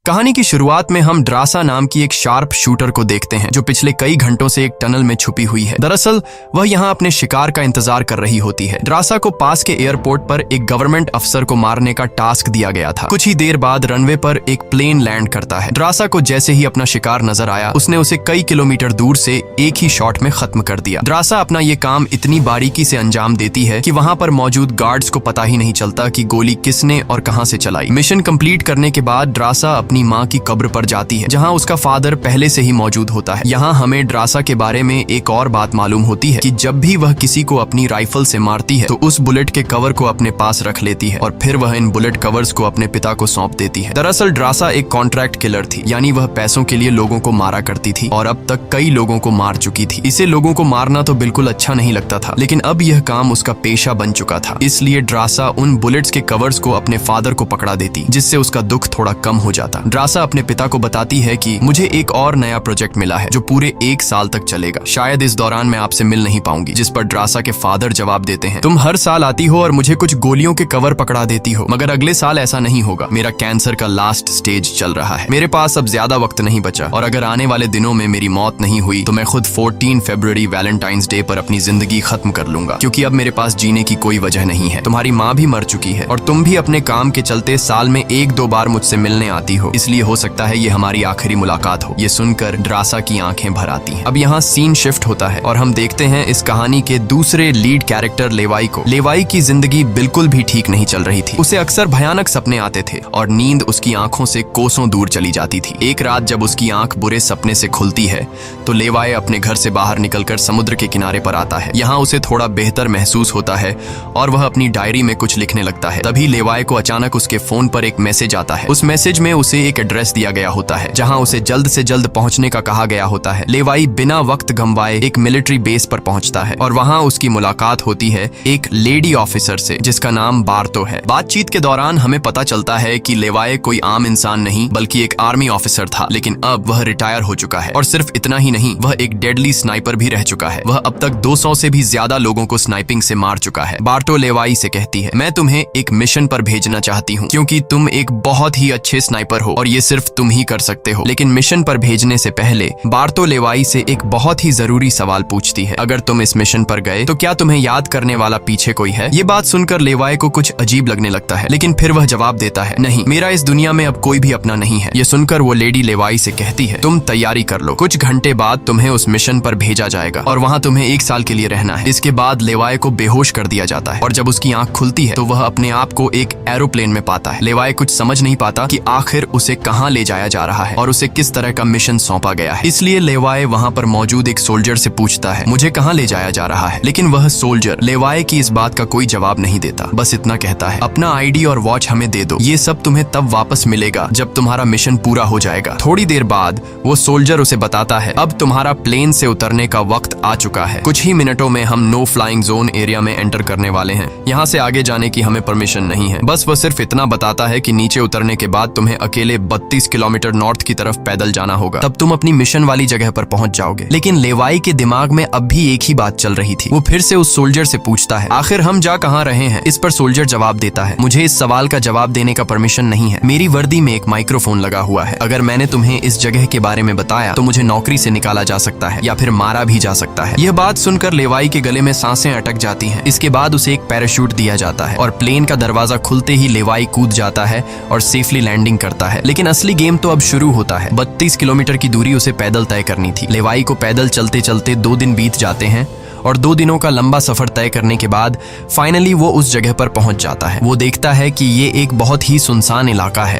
कहानी की शुरुआत में हम ड्रासा नाम की एक शार्प शूटर को देखते हैं जो पिछले कई घंटों से एक टनल में छुपी हुई है। दरअसल वह यहाँ अपने शिकार का इंतजार कर रही होती है। ड्रासा को पास के एयरपोर्ट पर एक गवर्नमेंट अफसर को मारने का टास्क दिया गया था। कुछ ही देर बाद रनवे पर एक प्लेन लैंड करता है। ड्रासा को जैसे ही अपना शिकार नजर आया उसने उसे कई किलोमीटर दूर से एक ही शॉट में खत्म कर दिया। ड्रासा अपना ये काम इतनी बारीकी से अंजाम देती है कि वहाँ पर मौजूद गार्ड्स को पता ही नहीं चलता कि गोली किसने और कहाँ से चलाई। मिशन कंप्लीट करने के बाद ड्रासा अपनी माँ की कब्र पर जाती है जहाँ उसका फादर पहले से ही मौजूद होता है। यहाँ हमें ड्रासा के बारे में एक और बात मालूम होती है कि जब भी वह किसी को अपनी राइफल से मारती है तो उस बुलेट के कवर को अपने पास रख लेती है और फिर वह इन बुलेट कवर्स को अपने पिता को सौंप देती है। दरअसल ड्रासा एक कॉन्ट्रैक्ट किलर थी, यानी वह पैसों के लिए लोगों को मारा करती थी और अब तक कई लोगों को मार चुकी थी। इसे लोगों को मारना तो बिल्कुल अच्छा नहीं लगता था, लेकिन अब यह काम उसका पेशा बन चुका था। इसलिए ड्रासा उन बुलेट्स के कवर्स को अपने फादर को पकड़ा देती, जिससे उसका दुख थोड़ा कम हो जाता। ड्रासा अपने पिता को बताती है कि मुझे एक और नया प्रोजेक्ट मिला है जो पूरे 1 साल तक चलेगा। शायद इस दौरान मैं आपसे मिल नहीं पाऊंगी। जिस पर ड्रासा के फादर जवाब देते हैं, तुम हर साल आती हो और मुझे कुछ गोलियों के कवर पकड़ा देती हो, मगर अगले साल ऐसा नहीं होगा। मेरा कैंसर का लास्ट स्टेज चल रहा है, मेरे पास अब ज्यादा वक्त नहीं बचा और अगर आने वाले दिनों में मेरी मौत नहीं हुई तो मैं खुद 14 फरवरी वैलेंटाइंस डे पर अपनी जिंदगी खत्म कर लूंगा, क्योंकि अब मेरे पास जीने की कोई वजह नहीं है। तुम्हारी माँ भी मर चुकी है और तुम भी अपने काम के चलते साल में 1-2 बार मुझसे मिलने आती हो, इसलिए हो सकता है ये हमारी आखिरी मुलाकात हो। ये सुनकर ड्रासा की आंखें भर आती हैं। अब यहाँ सीन शिफ्ट होता है और हम देखते हैं इस कहानी के दूसरे लीड कैरेक्टर लेवाई को। लेवाई की जिंदगी बिल्कुल भी ठीक नहीं चल रही थी। उसे अक्सर भयानक सपने आते थे और नींद उसकी आंखों से कोसों दूर चली जाती थी। एक रात जब उसकी आंख बुरे सपने से खुलती है तो लेवाई अपने घर से बाहर निकलकर समुद्र के किनारे पर आता है। यहाँ उसे थोड़ा बेहतर महसूस होता है और वह अपनी डायरी में कुछ लिखने लगता है। तभी लेवाई को अचानक उसके फोन पर एक मैसेज आता है। उस मैसेज में उसे एक एड्रेस दिया गया होता है जहाँ उसे जल्द से जल्द पहुंचने का कहा गया होता है। लेवाई बिना वक्त गंवाए एक मिलिट्री बेस पर पहुंचता है और वहां उसकी मुलाकात होती है एक लेडी ऑफिसर से जिसका नाम बार्तो है। बातचीत के दौरान हमें पता चलता है कि लेवाई कोई आम इंसान नहीं बल्कि एक आर्मी ऑफिसर था, लेकिन अब वह रिटायर हो चुका है और सिर्फ इतना ही नहीं, वह एक डेडली स्नाइपर भी रह चुका है। वह अब तक 200 से भी ज्यादा लोगों को स्नाइपिंग से मार चुका है। बार्तो लेवाई से कहती है, मैं तुम्हें एक मिशन पर भेजना चाहती हूँ क्योंकि तुम एक बहुत ही अच्छे स्नाइपर हो और ये सिर्फ तुम ही कर सकते हो। लेकिन मिशन पर भेजने से पहले बार्तो लेवाई से एक बहुत ही जरूरी सवाल पूछती है, अगर तुम इस मिशन पर गए तो क्या तुम्हें याद करने वाला पीछे कोई है? ये बात सुनकर लेवाई को कुछ अजीब लगने लगता है, लेकिन फिर वह जवाब देता है, नहीं, मेरा इस दुनिया में अब कोई भी अपना नहीं है। ये सुनकर वो लेडी लेवाई से कहती है, तुम तैयारी कर लो, कुछ घंटे बाद तुम्हें उस मिशन पर भेजा जाएगा और वहाँ तुम्हें 1 साल के लिए रहना है। इसके बाद लेवाई को बेहोश कर दिया जाता है और जब उसकी आंख खुलती है तो वह अपने आप को एक एरोप्लेन में पाता है। लेवाई कुछ समझ नहीं पाता कि आखिर उसे कहाँ ले जाया जा रहा है और उसे किस तरह का मिशन सौंपा गया है। इसलिए लेवाई वहाँ पर मौजूद एक सोल्जर से पूछता है, मुझे कहाँ ले जाया जा रहा है? लेकिन वह सोल्जर लेवाई की इस बात का कोई जवाब नहीं देता, बस इतना कहता है, अपना आईडी और वॉच हमें दे दो, ये सब तुम्हें तब वापस मिलेगा जब तुम्हारा मिशन पूरा हो जाएगा। थोड़ी देर बाद वो सोल्जर उसे बताता है, अब तुम्हारा प्लेन से उतरने का वक्त आ चुका है। कुछ ही मिनटों में हम नो फ्लाइंग जोन एरिया में एंटर करने वाले हैं। यहाँ से आगे जाने की हमें परमिशन नहीं है। बस वह सिर्फ इतना बताता है कि नीचे उतरने के बाद तुम्हें अकेले 32 किलोमीटर नॉर्थ की तरफ पैदल जाना होगा, तब तुम अपनी मिशन वाली जगह पर पहुंच जाओगे। लेकिन लेवाई के दिमाग में अब भी एक ही बात चल रही थी। वो फिर से उस सोल्जर से पूछता है, आखिर हम जा कहाँ रहे हैं? इस पर सोल्जर जवाब देता है, मुझे इस सवाल का जवाब देने का परमिशन नहीं है। मेरी वर्दी में एक माइक्रोफोन लगा हुआ है। अगर मैंने तुम्हें इस जगह के बारे में बताया तो मुझे नौकरी से निकाला जा सकता है या फिर मारा भी जा सकता है। यह बात सुनकर लेवाई के गले में सांसें अटक जाती हैं। इसके बाद उसे एक पैराशूट दिया जाता है और प्लेन का दरवाजा खुलते ही लेवाई कूद जाता है और सेफली लैंडिंग करता है। लेकिन असली गेम तो अब शुरू होता है। 32 किलोमीटर की दूरी उसे पैदल तय करनी थी। लेवाई को पैदल चलते चलते 2 दिन बीत जाते हैं और 2 दिनों का लंबा सफर तय करने के बाद फाइनली वो उस जगह पर पहुंच जाता है। वो देखता है कि ये एक बहुत ही सुनसान इलाका है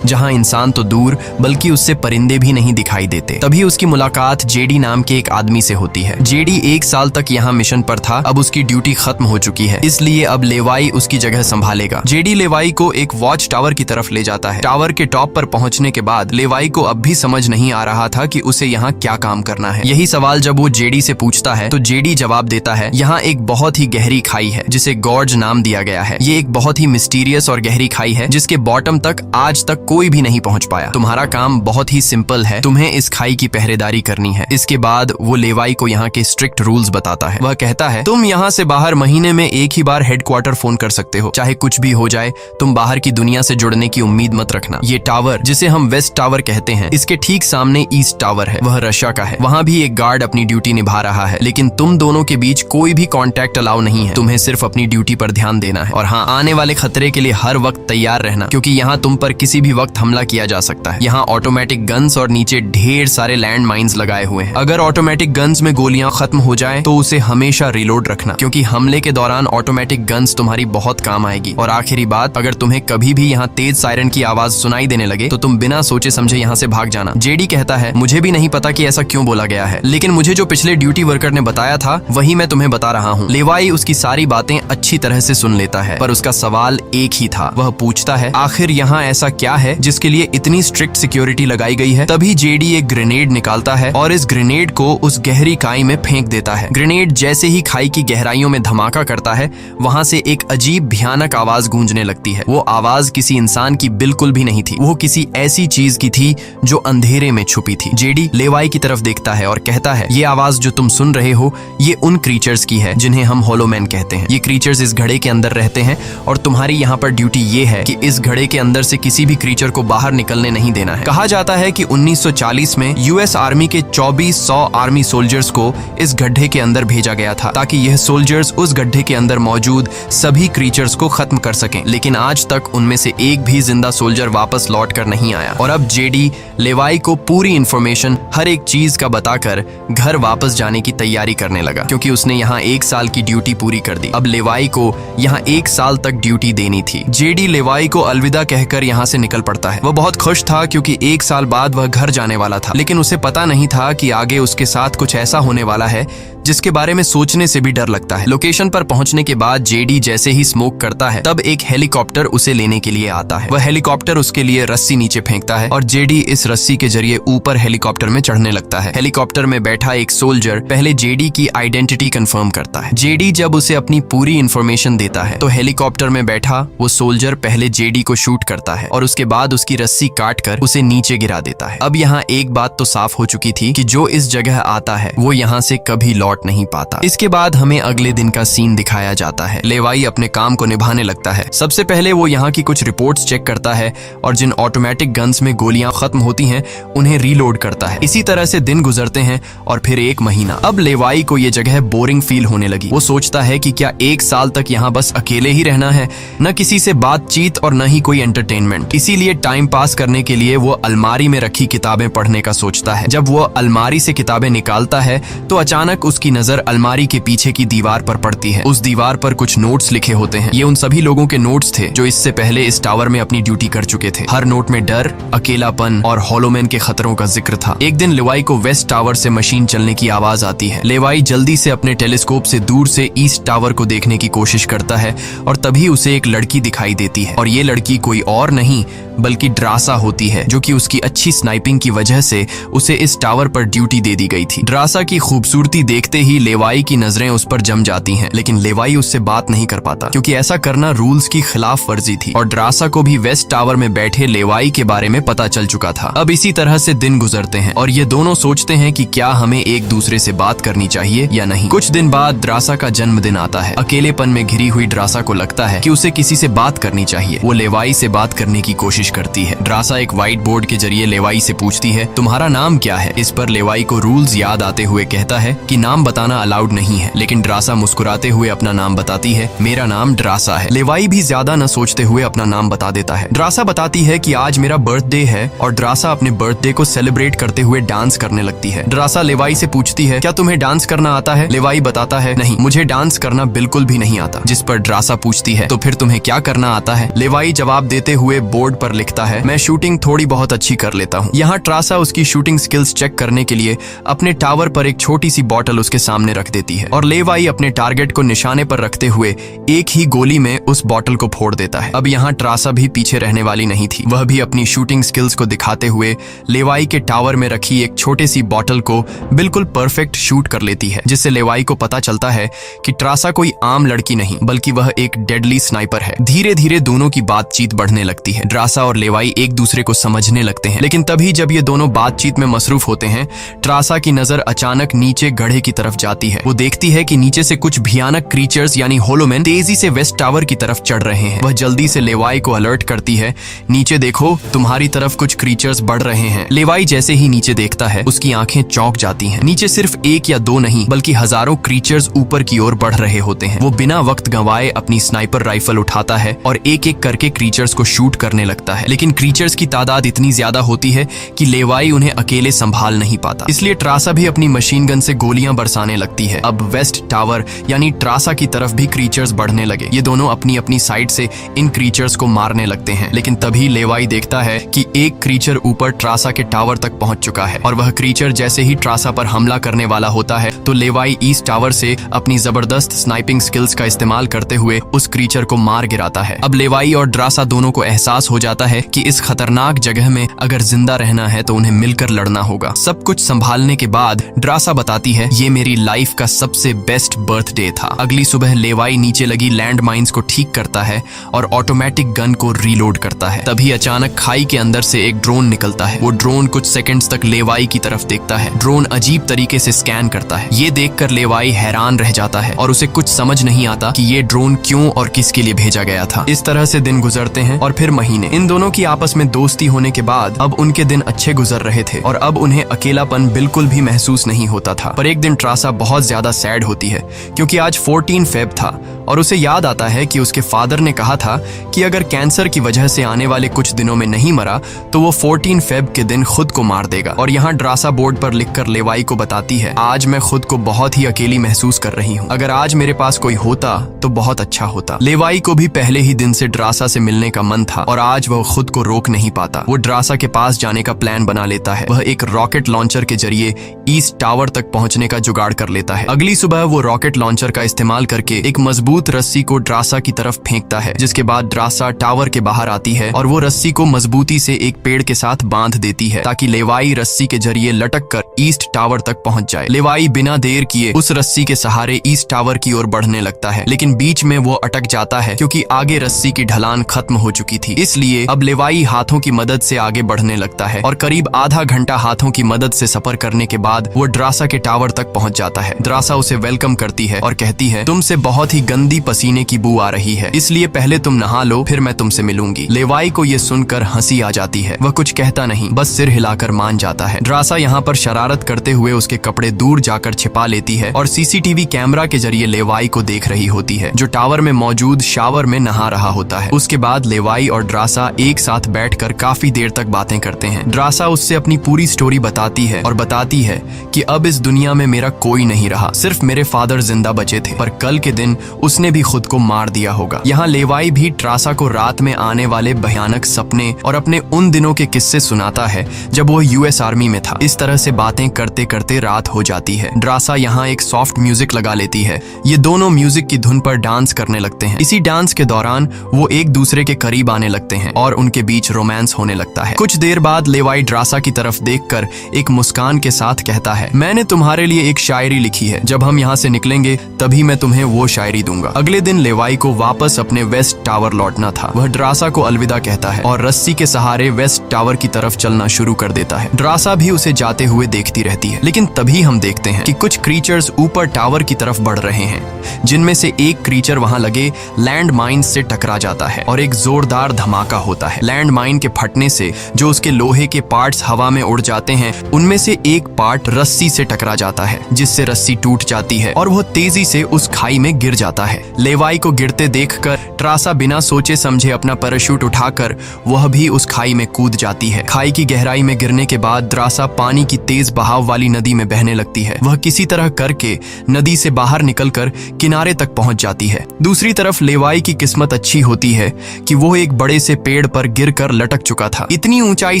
जहां इंसान तो दूर बल्कि उससे परिंदे भी नहीं दिखाई देते। तभी उसकी मुलाकात जेडी नाम के एक आदमी से होती है। जेडी 1 साल तक यहाँ मिशन पर था, अब उसकी ड्यूटी खत्म हो चुकी है, इसलिए अब लेवाई उसकी जगह संभालेगा। जेडी लेवाई को एक वॉच टावर की तरफ ले जाता है। टावर के टॉप पर पहुंचने के बाद लेवाई को अब भी समझ नहीं आ रहा था कि उसे यहाँ क्या काम करना है। यही सवाल जब वो जेडी से पूछता है तो जेडी जवाब देता है, यहाँ एक बहुत ही गहरी खाई है जिसे गॉर्ज नाम दिया गया है। ये एक बहुत ही मिस्टीरियस और गहरी खाई है जिसके बॉटम तक आज तक कोई भी नहीं पहुंच पाया। तुम्हारा काम बहुत ही सिंपल है, तुम्हें इस खाई की पहरेदारी करनी है। इसके बाद वो लेवाई को यहाँ के स्ट्रिक्ट रूल्स बताता है। वह कहता है, तुम यहाँ से बाहर महीने में एक ही बार हेडक्वार्टर फोन कर सकते हो, चाहे कुछ भी हो जाए। तुम बाहर की दुनिया से जुड़ने की उम्मीद मत रखना। ये टावर, जिसे हम वेस्ट टावर कहते हैं, इसके ठीक सामने ईस्ट टावर है, वह रशिया का है। वहाँ भी एक गार्ड अपनी ड्यूटी निभा रहा है, लेकिन तुम दोनों के बीच कोई भी कॉन्टैक्ट अलाउ नहीं है। तुम्हें सिर्फ अपनी ड्यूटी पर ध्यान देना है और हाँ, आने वाले खतरे के लिए हर वक्त तैयार रहना, क्योंकि यहाँ तुम पर किसी भी वक्त हमला किया जा सकता है। यहाँ ऑटोमेटिक गन्स और नीचे ढेर सारे लैंड माइन्स लगाए हुए हैं। अगर ऑटोमेटिक गन्स में गोलियां खत्म हो जाए तो उसे हमेशा रिलोड रखना, क्योंकि हमले के दौरान ऑटोमेटिक गन्स तुम्हारी बहुत काम आएगी। और आखिरी बात, अगर तुम्हें कभी भी यहाँ तेज सायरन की आवाज सुनाई देने लगे तो तुम बिना सोचे समझे यहाँ से भाग जाना। जेडी कहता है, मुझे भी नहीं पता कि ऐसा क्यों बोला गया है, लेकिन मुझे जो पिछले ड्यूटी वर्कर ने बताया था वही मैं तुम्हें बता रहा हूँ। लेवाई उसकी सारी बातें अच्छी तरह से सुन लेता है, पर उसका सवाल एक ही था। वह पूछता है, आखिर यहाँ ऐसा क्या है जिसके लिए इतनी स्ट्रिक्ट सिक्योरिटी लगाई गई है? तभी जेडी एक ग्रेनेड निकालता है और इस ग्रेनेड को उस गहरी खाई में फेंक देता है। ग्रेनेड जैसे ही खाई की गहराइयों में धमाका करता है, वहाँ से एक अजीब भयानक आवाज गूंजने लगती है। वो आवाज किसी इंसान की बिल्कुल भी नहीं थी, वो किसी ऐसी चीज की थी जो अंधेरे में छुपी थी। जेडी लेवाई की तरफ देखता है और कहता है, ये आवाज जो तुम सुन रहे हो, ये उन क्रीचर्स की है जिन्हें हम होलोमैन कहते हैं। ये क्रीचर्स इस घड़े के अंदर रहते हैं और तुम्हारी यहाँ पर ड्यूटी ये है कि इस घड़े के अंदर से किसी भी क्रीचर को बाहर निकलने नहीं देना है। कहा जाता है कि 1940 में यूएस आर्मी के 2400 आर्मी सोल्जर्स को इस गड्ढे के अंदर भेजा गया था, ताकि यह सोल्जर्स उस गड्ढे के अंदर मौजूद सभी क्रीचर्स को खत्म कर सकें। लेकिन आज तक उनमें से एक भी जिंदा सोल्जर वापस लौट कर नहीं आया। और अब जेडी लेवाई को पूरी इंफॉर्मेशन, हर एक चीज का बताकर घर वापस जाने की तैयारी करने लगा, क्योंकि उसने यहाँ 1 साल की ड्यूटी पूरी कर दी। अब लेवाई को यहाँ 1 साल तक ड्यूटी देनी थी। जेडी लेवाई को अलविदा कहकर यहाँ से निकल पड़ता है। वह बहुत खुश था क्योंकि 1 साल बाद वह घर जाने वाला था, लेकिन उसे पता नहीं था कि आगे उसके साथ कुछ ऐसा होने वाला है जिसके बारे में सोचने से भी डर लगता है। लोकेशन पर पहुंचने के बाद जेडी जैसे ही स्मोक करता है, तब एक हेलीकॉप्टर उसे लेने के लिए आता है। वह हेलीकॉप्टर उसके लिए रस्सी नीचे फेंकता है और जेडी इस रस्सी के जरिए ऊपर हेलीकॉप्टर में चढ़ने लगता है। हेलीकॉप्टर में बैठा एक सोल्जर पहले जेडी की आइडेंटिटी कंफर्म करता है। जेडी जब उसे अपनी पूरी इंफॉर्मेशन देता है तो हेलीकॉप्टर में बैठा वो सोल्जर पहले जेडी को शूट करता है और उसके बाद उसकी रस्सी काट कर उसे नीचे गिरा देता है। अब यहाँ एक बात तो साफ हो चुकी थी कि जो इस जगह आता है वो यहाँ से कभी लौट नहीं पाता। इसके बाद हमें अगले दिन का सीन दिखाया जाता है। लेवाई अपने काम को निभाने लगता है। सबसे पहले वो यहाँ की कुछ रिपोर्ट्स चेक करता है और जिन ऑटोमेटिक गन्स में गोलियां खत्म होती हैं उन्हें रीलोड करता है। इसी तरह से दिन गुजरते हैं और फिर 1 महीना। अब लेवाई को ये जगह बोरिंग फील होने लगी। वो सोचता है कि क्या 1 साल तक यहाँ बस अकेले ही रहना है, न किसी से बातचीत और न ही कोई एंटरटेनमेंट। इसीलिए टाइम पास करने के लिए वो अलमारी में रखी किताबें पढ़ने का सोचता है। जब वो अलमारी से किताबें निकालता है तो अचानक उसकी नजर अलमारी के पीछे की दीवार पर पड़ती है। उस दीवार पर कुछ नोट्स लिखे होते हैं। ये उन सभी लोगों के नोट्स थे जो इससे पहले इस टावर में अपनी ड्यूटी कर चुके थे। हर नोट में डर, अकेलापन और होलोमैन के खतरों का जिक्र था। एक दिन लेवाई को वेस्ट टावर से मशीन चलने की आवाज आती है। लेवाई जल्दी से अपने टेलीस्कोप से दूर से ईस्ट टावर को देखने की कोशिश करता है और तभी उसे एक लड़की दिखाई देती है और ये लड़की कोई और नहीं बल्कि ड्रासा होती है, जो कि उसकी अच्छी स्नाइपिंग की वजह से उसे इस टावर पर ड्यूटी दे दी गई थी। ड्रासा की खूबसूरती देखते ही लेवाई की नजरें उस पर जम जाती हैं, लेकिन लेवाई उससे बात नहीं कर पाता क्योंकि ऐसा करना रूल्स की खिलाफ वर्जी थी और ड्रासा को भी वेस्ट टावर में बैठे लेवाई के बारे में पता चल चुका था। अब इसी तरह से दिन गुजरते हैं और ये दोनों सोचते हैं कि क्या हमें एक दूसरे से बात करनी चाहिए या नहीं। कुछ दिन बाद ड्रासा का जन्मदिन आता है। अकेलेपन में घिरी हुई ड्रासा को लगता है कि उसे किसी से बात करनी चाहिए। वो लेवाई से बात करने की कोशिश करती है। ड्रासा एक व्हाइट बोर्ड के जरिए लेवाई से पूछती है, तुम्हारा नाम क्या है? इस पर लेवाई को रूल्स याद आते हुए कहता है कि नाम बताना अलाउड नहीं है, लेकिन ड्रासा मुस्कुराते हुए अपना नाम बताती है, मेरा नाम ड्रासा है। लेवाई भी ज्यादा न सोचते हुए अपना नाम बता देता है। ड्रासा बताती है कि आज मेरा बर्थडे है और ड्रासा अपने बर्थडे को सेलिब्रेट करते हुए डांस करने लगती है। ड्रासा लेवाई से पूछती है, क्या तुम्हें डांस करना आता है? लेवाई बताता है, नहीं, मुझे डांस करना बिल्कुल भी नहीं आता। जिस पर ड्रासा पूछती है, तो फिर तुम्हें क्या करना आता है? लेवाई जवाब देते हुए बोर्ड पर लिखता है, मैं शूटिंग थोड़ी बहुत अच्छी कर लेता हूँ। यहाँ ट्रासा उसकी शूटिंग स्किल्स चेक करने के लिए अपने टावर पर एक छोटी सी बॉटल उसके सामने रख देती है और लेवाई अपने टारगेट को निशाने पर रखते हुए एक ही गोली में उस बॉटल को फोड़ देता है। अब यहाँ ट्रासा भी पीछे रहने वाली नहीं थी। वह भी अपनी शूटिंग स्किल्स को दिखाते हुए लेवाई के टावर में रखी एक छोटी सी बॉटल को बिल्कुल परफेक्ट शूट कर लेती है, जिससे लेवाई को पता चलता है कि ट्रासा कोई आम लड़की नहीं बल्कि वह एक डेडली स्नाइपर है। धीरे धीरे दोनों की बातचीत बढ़ने लगती है। ट्रासा और लेवाई एक दूसरे को समझने लगते हैं, लेकिन तभी जब ये दोनों बातचीत में मसरूफ होते हैं, ट्रासा की नजर अचानक नीचे गड्ढे की तरफ जाती है। वो देखती है कि नीचे से कुछ भयानक क्रीचर्स यानी होलोमैन तेजी से वेस्ट टावर की तरफ चढ़ रहे हैं। वह जल्दी से लेवाई को अलर्ट करती है, नीचे देखो, तुम्हारी तरफ कुछ क्रीचर्स बढ़ रहे हैं। लेवाई जैसे ही नीचे देखता है, उसकी आंखें चौंक जाती हैं। नीचे सिर्फ एक या दो नहीं बल्कि हजारों क्रीचर्स ऊपर की ओर बढ़ रहे होते हैं। वो बिना वक्त गंवाए अपनी स्नाइपर राइफल उठाता है और एक एक करके क्रीचर्स को शूट करने लगता है, लेकिन क्रीचर्स की तादाद इतनी ज्यादा होती है कि लेवाई उन्हें अकेले संभाल नहीं पाता। इसलिए ट्रासा भी अपनी मशीन गन से गोलियां बरसाने लगती है। अब वेस्ट टावर यानी ट्रासा की तरफ भी क्रीचर्स बढ़ने लगे। ये दोनों अपनी अपनी साइड से इन क्रीचर्स को मारने लगते हैं, लेकिन तभी लेवाई देखता है कि एक क्रीचर ऊपर ट्रासा के टावर तक पहुंच चुका है और वह क्रीचर जैसे ही ट्रासा पर हमला करने वाला होता है तो लेवाई ईस्ट टावर से अपनी जबरदस्त स्नाइपिंग स्किल्स का इस्तेमाल करते हुए उस क्रीचर को मार गिराता है। अब लेवाई और ट्रासा दोनों को एहसास हो जाता है कि इस खतरनाक जगह में अगर जिंदा रहना है तो उन्हें मिलकर लड़ना होगा। सब कुछ संभालने के बाद ट्रासा बताती है, ये मेरी लाइफ का सबसे बेस्ट बर्थडे था। अगली सुबह लेवाई नीचे लगी लैंड माइंस को ठीक करता है और ऑटोमेटिक गन को रीलोड करता है। तभी अचानक खाई के अंदर से एक ड्रोन निकलता है। वो ड्रोन कुछ सेकंड्स तक लेवाई की तरफ देखता है। ड्रोन अजीब तरीके से स्कैन करता है। ये देखकर लेवाई हैरान रह जाता है और उसे कुछ समझ नहीं आता कि ये ड्रोन क्यों और किसके लिए भेजा गया था। इस तरह से दिन गुजरते हैं और फिर महीने। इन दोनों की आपस में दोस्ती होने के बाद अब उनके दिन अच्छे गुजर रहे थे और अब उन्हें अकेलापन बिल्कुल भी महसूस नहीं होता था। पर एक दिन ट्रासा बहुत ज्यादा सैड होती है क्योंकि आज 14 फेब था और उसे याद आता है कि उसके फादर ने कहा था कि अगर कैंसर की वजह से आने वाले कुछ दिनों में नहीं मरा तो वो 14 फेब के दिन खुद को मार देगा। और यहाँ ट्रासा बोर्ड पर लिखकर लेवाई को बताती है, आज मैं खुद को बहुत ही अकेली महसूस कर रही हूँ। अगर आज मेरे पास कोई होता तो बहुत अच्छा होता। लेवाई को भी पहले ही दिन से ट्रासा से मिलने का मन था और आज वह खुद को रोक नहीं पाता। वो ट्रासा के पास जाने का प्लान बना लेता है। वह एक रॉकेट लॉन्चर के जरिए ईस्ट टावर तक पहुंचने का जुगाड़ कर लेता है। अगली सुबह वो रॉकेट लॉन्चर का इस्तेमाल करके एक मजबूत रस्सी को ट्रासा की तरफ फेंकता है, जिसके बाद ट्रासा टावर के बाहर आती है और वो रस्सी को मजबूती से एक पेड़ के साथ बांध देती है ताकि लेवाई रस्सी के जरिए लटक कर ईस्ट टावर तक पहुंच जाए। लेवाई बिना देर किए उस रस्सी के सहारे ईस्ट टावर की ओर बढ़ने लगता है, लेकिन बीच में वो अटक जाता है क्योंकि आगे रस्सी की ढलान खत्म हो चुकी थी। इसलिए अब लेवाई हाथों की मदद से आगे बढ़ने लगता है और करीब आधा घंटा हाथों की मदद से सफर करने के बाद वो ट्रासा के टावर तक पहुंच जाता है। ट्रासा उसे वेलकम करती है और कहती है, तुमसे बहुत ही गंदी पसीने की बू आ रही है, इसलिए पहले तुम नहा लो, फिर मैं तुमसे मिलूंगी। लेवाई को ये सुनकर हंसी आ जाती है। वह कुछ कहता नहीं, बस सिर हिलाकर मान जाता है। ट्रासा यहाँ पर शरारत करते हुए उसके कपड़े दूर जाकर छिपा लेती है और सीसीटीवी कैमरा के जरिए लेवाई को देख रही होती है, जो टावर में मौजूद शावर में नहा रहा होता है। उसके बाद लेवाई और ट्रासा एक साथ बैठकर काफी देर तक बातें करते हैं। ट्रासा उससे अपनी पूरी स्टोरी बताती है और बताती है कि अब इस दुनिया में मेरा कोई नहीं रहा, सिर्फ मेरे फादर जिंदा बचे थे, पर कल के दिन उसने भी खुद को मार दिया होगा। यहाँ लेवाई भी ट्रासा को रात में आने वाले भयानक सपने और अपने उन दिनों के किस्से सुनाता है जब वो यूएस आर्मी में था। इस तरह से बातें करते करते रात हो जाती है। ट्रासा यहाँ एक सॉफ्ट म्यूजिक लगा लेती है। ये दोनों म्यूजिक की धुन पर डांस करने लगते हैं। इसी डांस के दौरान वो एक दूसरे के करीब आने लगते हैं और उनके बीच रोमांस होने लगता है। कुछ देर बाद लेवाई ट्रासा की तरफ देखकर एक मुस्कान के साथ कहता है, मैंने तुम्हारे लिए एक शायरी लिखी है, जब हम यहाँ से निकलेंगे तभी मैं तुम्हें वो शायरी दूंगा। अगले दिन लेवाई को वापस अपने वेस्ट टावर लौटना था। वह ट्रासा को अलविदा कहता है और रस्सी के सहारे वेस्ट टावर की तरफ चलना शुरू कर देता है। ट्रासा भी उसे जाते हुए देखती रहती है, लेकिन तभी हम देखते हैं कि कुछ क्रीचर्स ऊपर टावर की तरफ बढ़ रहे हैं, जिनमें से एक क्रीचर वहां लगे लैंड माइन से टकरा जाता है और एक जोरदार धमाका होता है। लैंड माइन के फटने से जो उसके लोहे के पार्ट्स हवा में उड़ जाते हैं, उनमें से एक पार्ट रस्सी से टकरा जाता है, जिससे रस्सी टूट जाती है और वह तेजी से उस खाई में गिर जाता है। है। लेवाई को गिरते देखकर ट्रासा बिना सोचे समझे अपना पैराशूट उठाकर वह भी उस खाई में कूद जाती है। खाई की गहराई में गिरने के बाद द्रासा पानी की तेज बहाव वाली नदी में बहने लगती है। वह किसी तरह करके नदी से बाहर निकलकर किनारे तक पहुंच जाती है। दूसरी तरफ लेवाई की किस्मत अच्छी होती है कि वो एक बड़े से पेड़ पर गिरकर लटक चुका था। इतनी ऊंचाई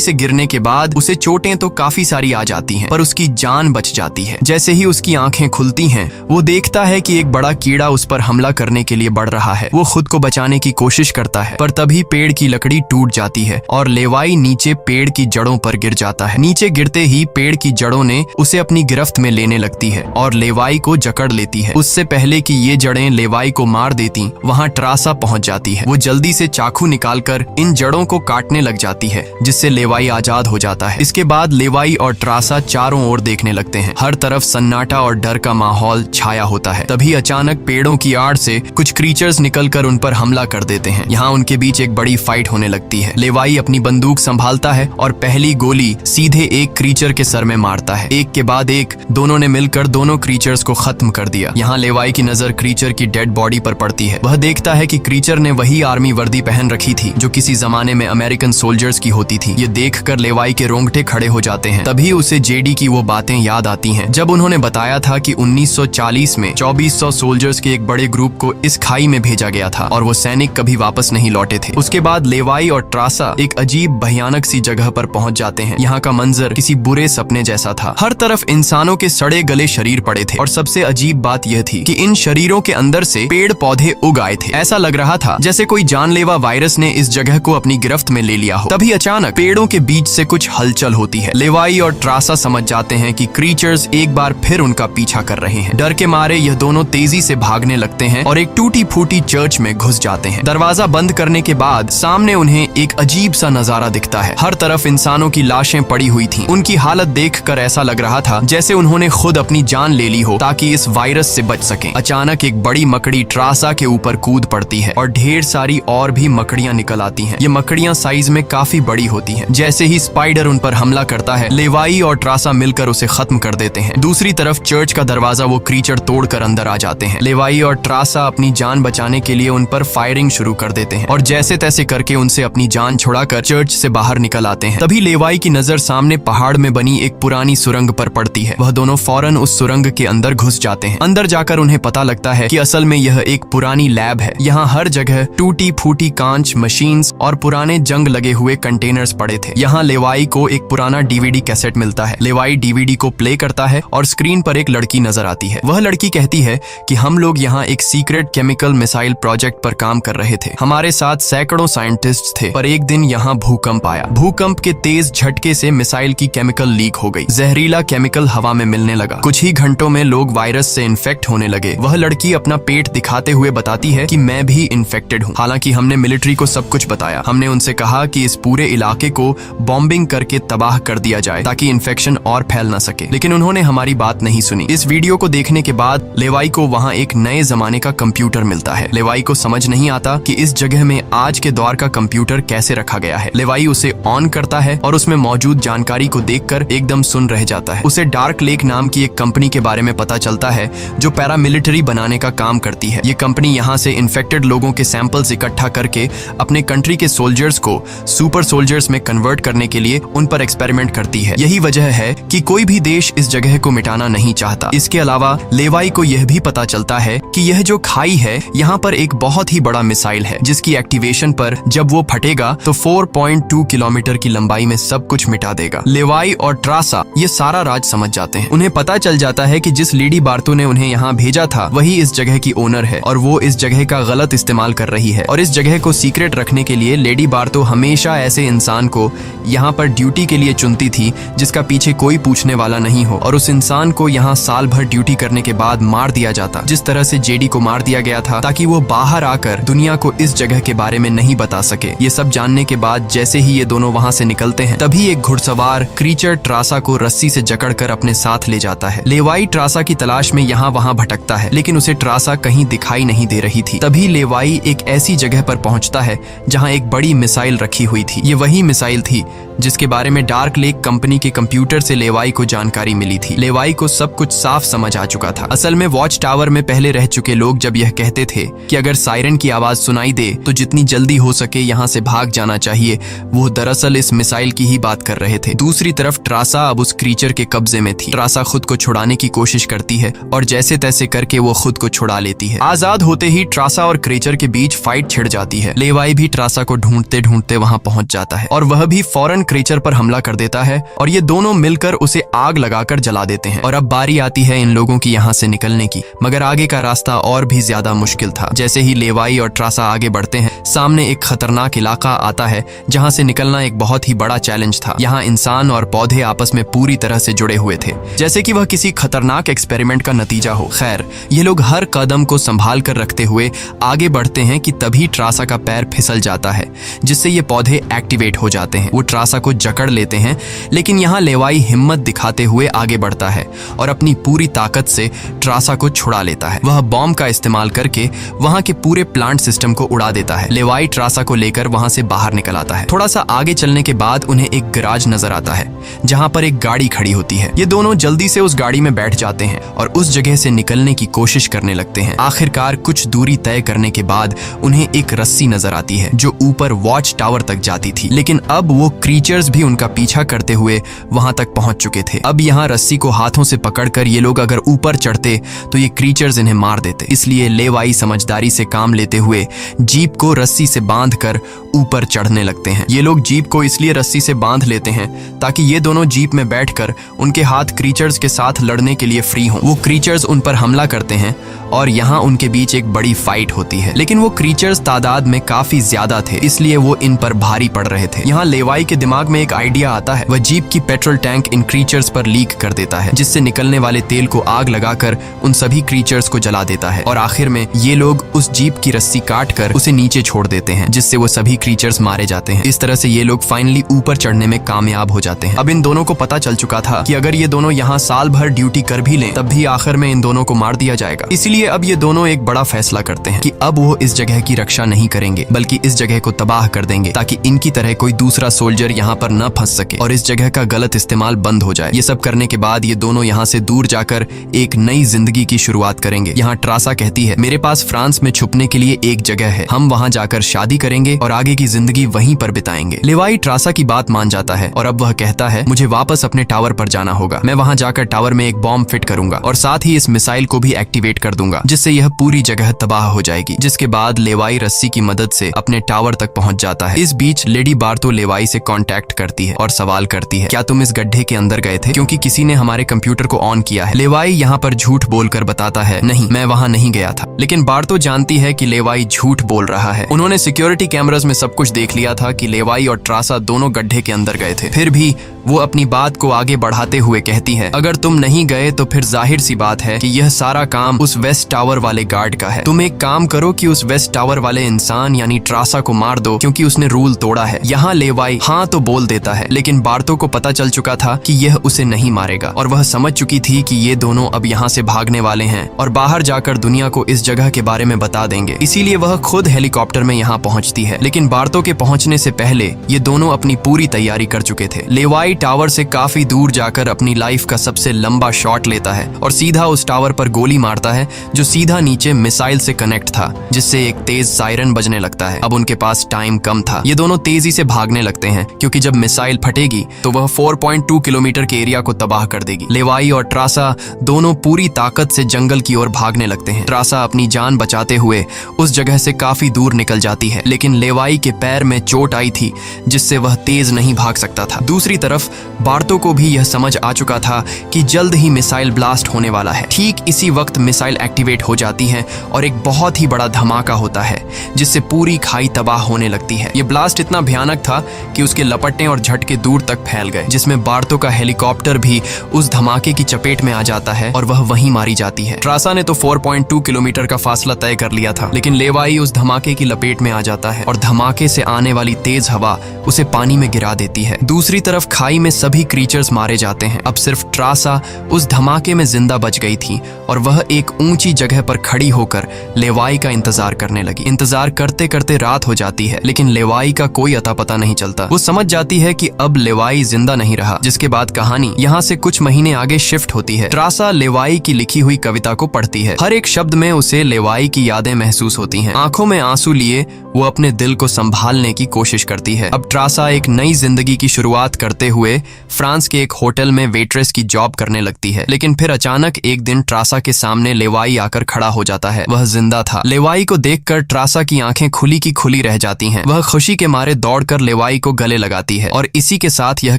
से गिरने के बाद उसे चोटें तो काफी सारी आ जाती हैं, पर उसकी जान बच जाती है। जैसे ही उसकी आंखें खुलती हैं, वो देखता है कि एक बड़ा कीड़ा उस पर हमला करने के लिए बढ़ रहा है। वो खुद को बचाने की कोशिश करता है, पर तभी पेड़ की लकड़ी टूट जाती है और लेवाई नीचे पेड़ की जड़ों पर गिर जाता है। नीचे गिरते ही पेड़ की जड़ों ने उसे अपनी गिरफ्त में लेने लगती है और लेवाई को जकड़ लेती है। उससे पहले कि ये जड़ें लेवाई को मार देती, वहाँ ट्रासा पहुंच जाती है। वो जल्दी से चाकू निकालकर इन जड़ों को काटने लग जाती है, जिससे लेवाई आजाद हो जाता है। इसके बाद लेवाई और ट्रासा चारों ओर देखने लगते हैं। हर तरफ सन्नाटा और डर का माहौल छाया होता है। तभी अचानक पेड़ों की आड़ से कुछ क्रीचर्स निकलकर उन पर हमला कर देते हैं। यहाँ उनके बीच एक बड़ी फाइट होने लगती है। लेवाई अपनी बंदूक संभालता है और पहली गोली सीधे एक क्रीचर के सर में मारता है। एक के बाद एक दोनों ने मिलकर दोनों क्रीचर्स को खत्म कर दिया। यहाँ लेवाई की नजर क्रीचर की डेड बॉडी पर पड़ती है। वह देखता है कि क्रीचर ने वही आर्मी वर्दी पहन रखी थी जो किसी जमाने में अमेरिकन सोल्जर्स की होती थी। ये देखकर लेवाई के रोंगटे खड़े हो जाते हैं। तभी उसे जेडी की वो बातें याद आती हैं जब उन्होंने बताया था कि 1940 में 2400 सोल्जर्स के एक बड़े ग्रुप को इस खाई में भेजा गया था और वो सैनिक कभी वापस नहीं लौटे थे। उसके बाद लेवाई और ट्रासा एक अजीब भयानक सी जगह पर पहुंच जाते हैं। यहाँ का मंजर किसी बुरे सपने जैसा था। हर तरफ इंसानों के सड़े गले शरीर पड़े थे और सबसे अजीब बात यह थी कि इन शरीरों के अंदर से पेड़ पौधे उग आए थे। ऐसा लग रहा था जैसे कोई जानलेवा वायरस ने इस जगह को अपनी गिरफ्त में ले लिया हो। तभी अचानक पेड़ों के बीच से कुछ हलचल होती है। लेवाई और ट्रासा समझ जाते हैं कि क्रीचर्स एक बार फिर उनका पीछा कर रहे हैं। डर के मारे यह दोनों तेजी से भागने लगते हैं और एक टूटी फूटी चर्च में घुस जाते हैं। दरवाजा बंद करने के बाद सामने उन्हें एक अजीब सा नजारा दिखता है। हर तरफ इंसानों की लाशें पड़ी हुई थीं। उनकी हालत देखकर ऐसा लग रहा था जैसे उन्होंने खुद अपनी जान ले ली हो ताकि इस वायरस से बच सकें। अचानक एक बड़ी मकड़ी ट्रासा के ऊपर कूद पड़ती है और ढेर सारी और भी मकड़ियां निकल आती हैं। ये मकड़ियां साइज में काफी बड़ी होती हैं। जैसे ही स्पाइडर उन पर हमला करता है, लेवाई और ट्रासा मिलकर उसे खत्म कर देते हैं। दूसरी तरफ चर्च का दरवाजा वो क्रीचर तोड़कर अंदर आ जाते हैं। लेवाई और ट्रासा अपनी जान बचाने के लिए उन पर फायरिंग शुरू कर देते हैं और जैसे तैसे करके उनसे अपनी जान छुड़ाकर चर्च से बाहर निकल आते हैं। तभी लेवाई की नजर सामने पहाड़ में बनी एक पुरानी सुरंग पर पड़ती है। वह दोनों फौरन उस सुरंग के अंदर घुस जाते हैं। अंदर जाकर उन्हें पता लगता है कि असल में यह एक पुरानी लैब है। यहाँ हर जगह टूटी फूटी कांच, मशीन्स और पुराने जंग लगे हुए कंटेनर्स पड़े थे। यहाँ लेवाई को एक पुराना डीवीडी कैसेट मिलता है। लेवाई डीवीडी को प्ले करता है और स्क्रीन पर एक लड़की नजर आती है। वह लड़की कहती है कि हम लोग यहाँ एक सीक्रेट केमिकल मिसाइल प्रोजेक्ट पर काम कर रहे थे। हमारे साथ सैकड़ों साइंटिस्ट थे, पर एक दिन यहाँ भूकंप आया। भूकंप के तेज झटके से मिसाइल की केमिकल लीक हो गई। जहरीला केमिकल हवा में मिलने लगा। कुछ ही घंटों में लोग वायरस से इन्फेक्ट होने लगे। वह लड़की अपना पेट दिखाते हुए बताती है कि मैं भी इन्फेक्टेड हूँ। हालांकि हमने मिलिट्री को सब कुछ बताया। हमने उनसे कहा कि इस पूरे इलाके को बॉम्बिंग करके तबाह कर दिया जाए ताकि इन्फेक्शन और फैल न सके, लेकिन उन्होंने हमारी बात नहीं सुनी। इस वीडियो को देखने के बाद लेवाई को वहाँ एक नए जमाने का कंप्यूटर मिलता है। लेवाई को समझ नहीं आता कि इस जगह में आज के दौर का कंप्यूटर कैसे रखा गया है। लेवाई उसे ऑन करता है और उसमें मौजूद जानकारी को देखकर एकदम सुन रह जाता है। उसे डार्क लेक नाम की एक कंपनी के बारे में पता चलता है जो पैरामिलिट्री बनाने का काम करती है। ये कंपनी यहाँ से इन्फेक्टेड लोगों के सैंपल्स इकट्ठा करके अपने कंट्री के सोल्जर्स को सुपर सोल्जर्स में कन्वर्ट करने के लिए उन पर एक्सपेरिमेंट करती है। यही वजह है कि कोई भी देश इस जगह को मिटाना नहीं चाहता। इसके अलावा लेवाई को यह भी पता चलता है कि यह जो खाई है, यहाँ पर एक बहुत ही बड़ा मिसाइल है जिसकी एक्टिवेशन पर जब वो फटेगा तो 4.2 किलोमीटर की लंबाई में सब कुछ मिटा देगा। लेवाई और ट्रासा ये सारा राज समझ जाते हैं। उन्हें पता चल जाता है कि जिस लेडी बार्तो ने उन्हें यहाँ भेजा था वही इस जगह की ओनर है और वो इस जगह का गलत इस्तेमाल कर रही है। और इस जगह को सीक्रेट रखने के लिए लेडी बार्तो हमेशा ऐसे इंसान को यहाँ पर ड्यूटी के लिए चुनती थी जिसका पीछे कोई पूछने वाला नहीं हो, और उस इंसान को यहाँ साल भर ड्यूटी करने के बाद मार दिया जाता, जिस तरह से जेडी को मार दिया गया था ताकि वो बाहर आकर दुनिया को इस जगह के बारे में नहीं बता सके। ये सब जानने के बाद जैसे ही ये दोनों वहाँ से निकलते हैं, तभी एक घुड़सवार क्रीचर ट्रासा को रस्सी से जकड़कर अपने साथ ले जाता है। लेवाई ट्रासा की तलाश में यहाँ वहाँ भटकता है, लेकिन उसे ट्रासा कहीं दिखाई नहीं दे रही थी। तभी लेवाई एक ऐसी जगह पर पहुंचता है जहाँ एक बड़ी मिसाइल रखी हुई थी। ये वही मिसाइल थी जिसके बारे में डार्क लेक कंपनी के कंप्यूटर से लेवाई को जानकारी मिली थी। लेवाई को सब कुछ साफ समझ आ चुका था। असल में वॉच टावर में पहले रह चुके लोग जब यह कहते थे कि अगर सायरन की आवाज सुनाई दे तो जितनी जल्दी हो सके यहाँ से भाग जाना चाहिए, वो दरअसल इस मिसाइल की ही बात कर रहे थे। दूसरी तरफ ट्रासा अब उस क्रीचर के कब्जे में थी। ट्रासा खुद को छुड़ाने की कोशिश करती है और जैसे तैसे करके वो खुद को छुड़ा लेती है। आजाद होते ही ट्रासा और क्रीचर के बीच फाइट छिड़ जाती है। लेवाई भी ट्रासा को ढूंढते ढूंढते वहां पहुंच जाता है और वह भी फौरन क्रीचर पर हमला कर देता है और ये दोनों मिलकर उसे आग लगाकर जला देते हैं। और अब बारी आती है इन लोगों की यहाँ से निकलने की, मगर आगे का रास्ता और भी ज्यादा मुश्किल था। जैसे ही लेवाई और ट्रासा आगे बढ़ते हैं, सामने एक खतरनाक इलाका आता है जहाँ से निकलना एक बहुत ही बड़ा चैलेंज था। यहाँ इंसान और पौधे आपस में पूरी तरह से जुड़े हुए थे, जैसे कि वह किसी खतरनाक एक्सपेरिमेंट का नतीजा हो। खैर, ये लोग हर कदम को संभाल कर रखते हुए आगे बढ़ते हैं कि तभी ट्रासा का पैर फिसल जाता है, जिससे ये पौधे एक्टिवेट हो जाते हैं। वो ट्रासा को जकड़ लेते हैं, लेकिन यहाँ लेवाई हिम्मत दिखाते हुए आगे बढ़ता है और अपनी पूरी ताकत से ट्रासा को छुड़ा लेता है। वह बॉम्ब का इस्तेमाल करके वहां के पूरे प्लांट सिस्टम को उड़ा देता है। लेवाई ट्रासा को लेकर वहां से बाहर निकल आता है। थोड़ा सा आगे चलने के बाद उन्हें एक गैराज नजर आता है जहां पर एक गाड़ी खड़ी होती है। ये दोनों जल्दी से उस गाड़ी में बैठ जाते हैं और उस जगह से निकलने की कोशिश करने लगते हैं। आखिरकार कुछ दूरी तय करने के बाद उन्हें एक रस्सी नजर आती है जो ऊपर वॉच टावर तक जाती थी, लेकिन अब वो क्रीचर्स भी उनका पीछा करते हुए वहां तक पहुंच चुके थे। अब यहाँ रस्सी को हाथों से पकड़कर ये लोग अगर ऊपर चढ़ते तो ये क्रीचर्स इन्हें मार देते। इसलिए लेवाई समझदारी से काम लेते हुए जीप को रस्सी से बांधकर ऊपर चढ़ने लगते हैं। ये लोग जीप को इसलिए रस्सी से बांध लेते हैं ताकि ये दोनों जीप में बैठकर उनके हाथ क्रीचर्स के साथ लड़ने के लिए फ्री हों। वो क्रीचर्स उन पर हमला करते हैं और यहाँ उनके बीच एक बड़ी फाइट होती है, लेकिन वो क्रीचर्स तादाद में काफी ज्यादा थे, इसलिए वो इन पर भारी पड़ रहे थे। यहाँ लेवाई के दिमाग में एक आइडिया आता है। वह जीप की पेट्रोल टैंक इन क्रीचर्स पर लीक कर देता है, जिससे निकलने वाले तेल को आग लगाकर उन सभी क्रीचर्स को जला देता है और आखिर में ये लोग उस जीप की रस्सी काट कर उसे नीचे छोड़ देते हैं, जिससे वो सभी क्रीचर्स मारे जाते हैं। इस तरह से ये लोग फाइनली ऊपर चढ़ने में कामयाब हो जाते हैं। अब इन दोनों को पता चल चुका था कि अगर ये दोनों यहाँ साल भर ड्यूटी कर भी लें तब भी आखिर में इन दोनों को मार दिया जाएगा। इसलिए अब ये दोनों एक बड़ा फैसला करते हैं कि अब वो इस जगह की रक्षा नहीं करेंगे बल्कि इस जगह को तबाह कर देंगे, ताकि इनकी तरह कोई दूसरा सोल्जर यहाँ पर न फंस सके और इस जगह का गलत इस्तेमाल बंद हो जाए। ये सब करने के बाद ये दोनों यहाँ से दूर जाकर एक नई जिंदगी की शुरुआत करेंगे। यहाँ ट्रासा कहती है, मेरे पास फ्रांस में छुपने के लिए एक जगह है, हम वहाँ जाकर शादी करेंगे और आगे की जिंदगी वहीं पर बिताएंगे। लेवाई ट्रासा की बात मान जाता है और अब वह कहता है, मुझे वापस अपने टावर पर जाना होगा। मैं वहाँ जाकर टावर में एक बॉम्ब फिट करूंगा और साथ ही इस मिसाइल को भी एक्टिवेट कर दूंगा, जिससे यह पूरी जगह तबाह हो जाएगी। जिसके बाद लेवाई रस्सी की मदद से अपने टावर तक पहुंच जाता है। इस बीच लेडी बार्तो लेवाई से कांटेक्ट करती है और सवाल करती है, क्या तुम इस गड्ढे के अंदर गए थे, क्योंकि किसी ने हमारे कंप्यूटर को ऑन किया है। लेवाई यहाँ पर झूठ बोलकर बताता है, नहीं, मैं वहाँ नहीं गया था। लेकिन बार्तो जानती है कि लेवाई झूठ बोल रहा है। उन्होंने सिक्योरिटी कैमरास में सब कुछ देख लिया था कि लेवाई और ट्रासा दोनों गड्ढे के अंदर गए थे। फिर भी वो अपनी बात को आगे बढ़ाते हुए कहती है, अगर तुम नहीं गए तो फिर जाहिर सी बात है कि यह सारा काम उस वेस्ट टावर वाले गार्ड का है। तुम एक काम करो कि उस वेस्ट टावर वाले इंसान यानी ट्रासा को मार दो, क्योंकि उसने रूल तोड़ा है। यहाँ लेवाई हाँ तो बोल देता है, लेकिन बार्तो को पता चल चुका था कि यह उसे नहीं मारेगा और वह समझ चुकी थी कि ये दोनों अब यहाँ से भागने वाले हैं और बाहर जाकर दुनिया को इस जगह के बारे में बता देंगे। इसीलिए वह खुद हेलीकॉप्टर में यहाँ पहुँचती है। लेकिन बार्तो के पहुँचने से पहले ये दोनों अपनी पूरी तैयारी कर चुके थे। लेवाई टावर से काफी दूर जाकर अपनी लाइफ का सबसे लंबा शॉट लेता है और सीधा उस टावर पर गोली मारता है जो सीधा नीचे मिसाइल से कनेक्ट था, जिससे एक तेज सायरन बजने लगता है। अब उनके पास टाइम कम था। ये दोनों तेजी से भागने लगते हैं क्योंकि जब मिसाइल फटेगी तो वह 4.2 किलोमीटर के एरिया को तबाह कर देगी। लेवाई और ट्रासा दोनों पूरी ताकत से जंगल की ओर भागने लगते हैं। ट्रासा अपनी जान बचाते हुए उस जगह से काफी दूर निकल जाती है, लेकिन लेवाई के पैर में चोट आई थी जिससे वह तेज नहीं भाग सकता था। दूसरी तरफ बार्तो को भी यह समझ आ चुका था कि जल्द ही मिसाइल ब्लास्ट होने वाला है। ठीक इसी वक्त मिसाइल एक्टिवेट हो जाती है और एक बहुत ही बड़ा धमाका होता है जिससे पूरी खाई तबाह होने लगती है। ये ब्लास्ट इतना भयानक था कि उसके लपटने और झटके दूर तक फैल गए, जिसमें बार्तो का हेलीकॉप्टर भी उस धमाके की चपेट में आ जाता है और वह वहीं मारी जाती है। ट्रासा ने तो 4.2 किलोमीटर का फासला तय कर लिया था, लेकिन लेवाई उस धमाके की लपेट में आ जाता है और धमाका धमाके से आने वाली तेज हवा उसे पानी में गिरा देती है। दूसरी तरफ खाई में सभी क्रीचर्स मारे जाते हैं। अब सिर्फ ट्रासा उस धमाके में जिंदा बच गई थी और वह एक ऊंची जगह पर खड़ी होकर लेवाई का इंतजार करने लगी। इंतजार करते करते रात हो जाती है, लेकिन लेवाई का कोई अता पता नहीं चलता। वो समझ जाती है कि अब लेवाई जिंदा नहीं रहा, जिसके बाद कहानी यहाँ से कुछ महीने आगे शिफ्ट होती है। ट्रासा लेवाई की लिखी हुई कविता को पढ़ती है। हर एक शब्द में उसे लेवाई की यादें महसूस होती हैं। आंखों में आंसू लिए वो अपने दिल को संभालने की कोशिश करती है। अब ट्रासा एक नई जिंदगी की शुरुआत करते हुए फ्रांस के एक होटल में वेट्रेस की जॉब करने लगती है। लेकिन फिर अचानक एक दिन ट्रासा के सामने लेवाई आकर खड़ा हो जाता है। वह जिंदा था। लेवाई को देखकर ट्रासा की आंखें खुली की खुली रह जाती हैं। वह खुशी के मारे दौड़कर लेवाई को गले लगाती है और इसी के साथ यह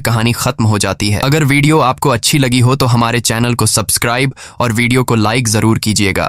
कहानी खत्म हो जाती है। अगर वीडियो आपको अच्छी लगी हो तो हमारे चैनल को सब्सक्राइब और वीडियो को लाइक जरूर कीजिएगा।